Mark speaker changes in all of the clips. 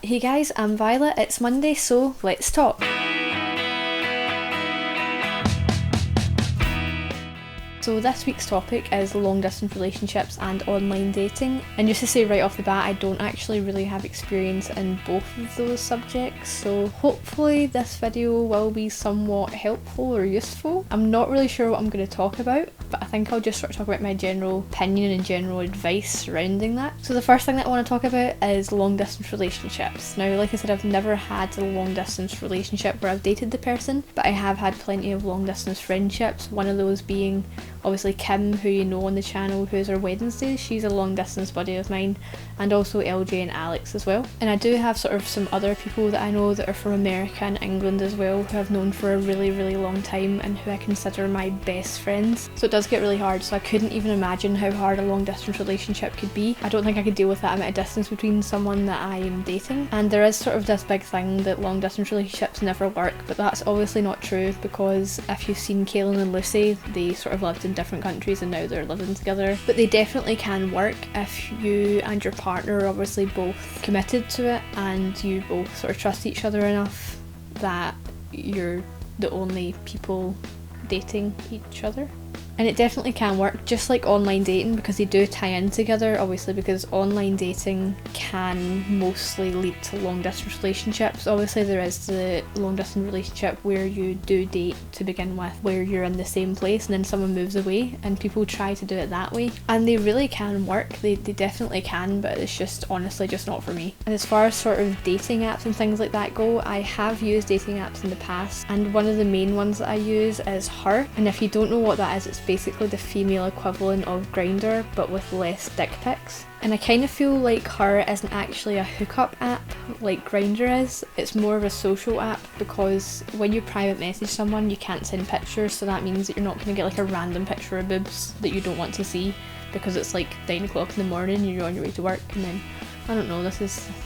Speaker 1: Hey guys, I'm Violet, it's Monday, so let's talk. So this week's topic is long distance relationships and online dating, and just to say right off the bat, I don't actually really have experience in both of those subjects, so hopefully this video will be somewhat helpful or useful. I'm not really sure what I'm going to talk about, but I think I'll just sort of talk about my general opinion and general advice surrounding that. So the first thing that I want to talk about is long distance relationships. Now, like I said, I've never had a long distance relationship where I've dated the person, but I have had plenty of long distance friendships, one of those being obviously Kim, who you know on the channel, who's our Wednesday. She's a long distance buddy of mine, and also LJ and Alex as well. And I do have sort of some other people that I know that are from America and England as well, who I've known for a really long time and who I consider my best friends. So it does get really hard, so I couldn't even imagine how hard a long distance relationship could be. I don't think I could deal with that amount of distance between someone that I am dating. And there is sort of this big thing that long distance relationships never work, but that's obviously not true, because if you've seen Kaylin and Lucy, they sort of lived in different countries and now they're living together. But they definitely can work if you and your partner are obviously both committed to it and you both sort of trust each other enough that you're the only people dating each other. And it definitely can work, just like online dating, because they do tie in together, obviously, because online dating can mostly lead to long distance relationships. Obviously there is the long distance relationship where you do date to begin with, where you're in the same place and then someone moves away, and people try to do it that way, and they really can work. They definitely can, but it's just honestly just not for me. And as far as sort of dating apps and things like that go, I have used dating apps in the past, and one of the main ones that I use is Her. And if you don't know what that is, it's basically the female equivalent of Grindr, but with less dick pics. And I kind of feel like Her isn't actually a hookup app like Grindr is. It's more of a social app, because when you private message someone you can't send pictures, so that means that you're not going to get like a random picture of boobs that you don't want to see because it's like 9 o'clock in the morning and you're on your way to work. And then I don't know, this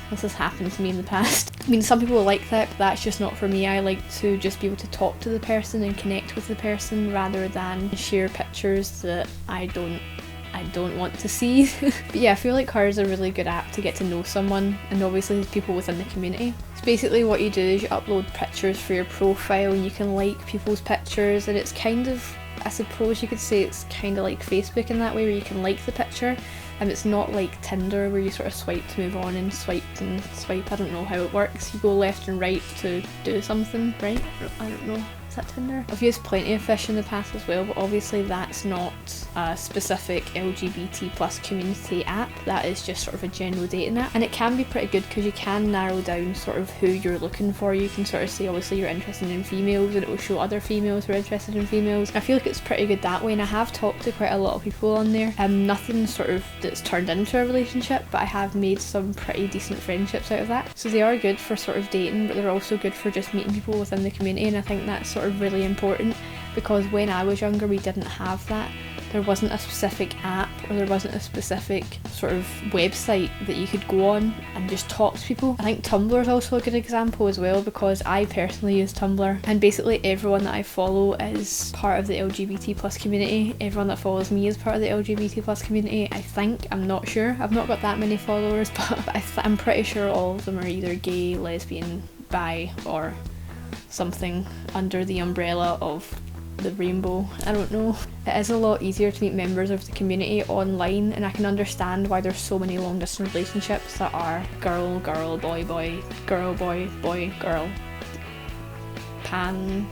Speaker 1: has happened to me in the past. I mean, some people like that, but that's just not for me. I like to just be able to talk to the person and connect with the person rather than share pictures that I don't want to see. But yeah, I feel like Her is a really good app to get to know someone, and obviously there's people within the community. So basically what you do is you upload pictures for your profile and you can like people's pictures, and it's kind of, I suppose you could say it's kind of like Facebook in that way, where you can like the picture. And it's not like Tinder where you sort of swipe to move on and swipe and swipe. I don't know how it works. You go left and right to do something, right? I don't know. Is that Tinder? I've used Plenty of Fish in the past as well, but obviously that's not a specific LGBT plus community app. That is just sort of a general dating app, and it can be pretty good because you can narrow down sort of who you're looking for. You can sort of say obviously you're interested in females, and it will show other females who are interested in females. I feel like it's pretty good that way, and I have talked to quite a lot of people on there. Nothing sort of that's turned into a relationship, but I have made some pretty decent friendships out of that. So they are good for sort of dating, but they're also good for just meeting people within the community, and I think that's sort of really important, because when I was younger we didn't have that. There wasn't a specific app, or there wasn't a specific sort of website that you could go on and just talk to people. I think Tumblr is also a good example as well, because I personally use Tumblr, and basically everyone that I follow is part of the LGBT plus community. Everyone that follows me is part of the LGBT plus community, I think. I'm not sure. I've not got that many followers, but I'm pretty sure all of them are either gay, lesbian, bi, or something under the umbrella of the rainbow. I don't know. It is a lot easier to meet members of the community online, and I can understand why there's so many long distance relationships that are girl, girl, boy, boy, girl, boy, boy, girl, PANDA.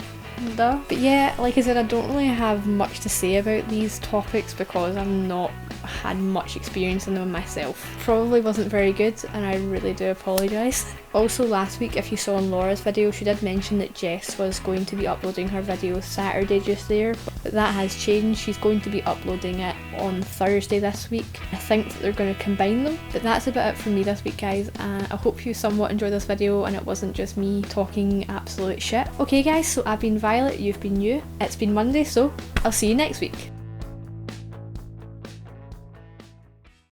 Speaker 1: But yeah, like I said, I don't really have much to say about these topics because I've not had much experience in them myself. Probably wasn't very good, and I really do apologise. Also last week, if you saw in Laura's video, she did mention that Jess was going to be uploading her video Saturday just there, but that has changed. She's going to be uploading it on Thursday this week. I think that they're going to combine them. But that's about it from me this week, guys. I hope you somewhat enjoyed this video and it wasn't just me talking absolute shit. Okay guys, so I've been Violet, you've been you. It's been Monday, so I'll see you next week.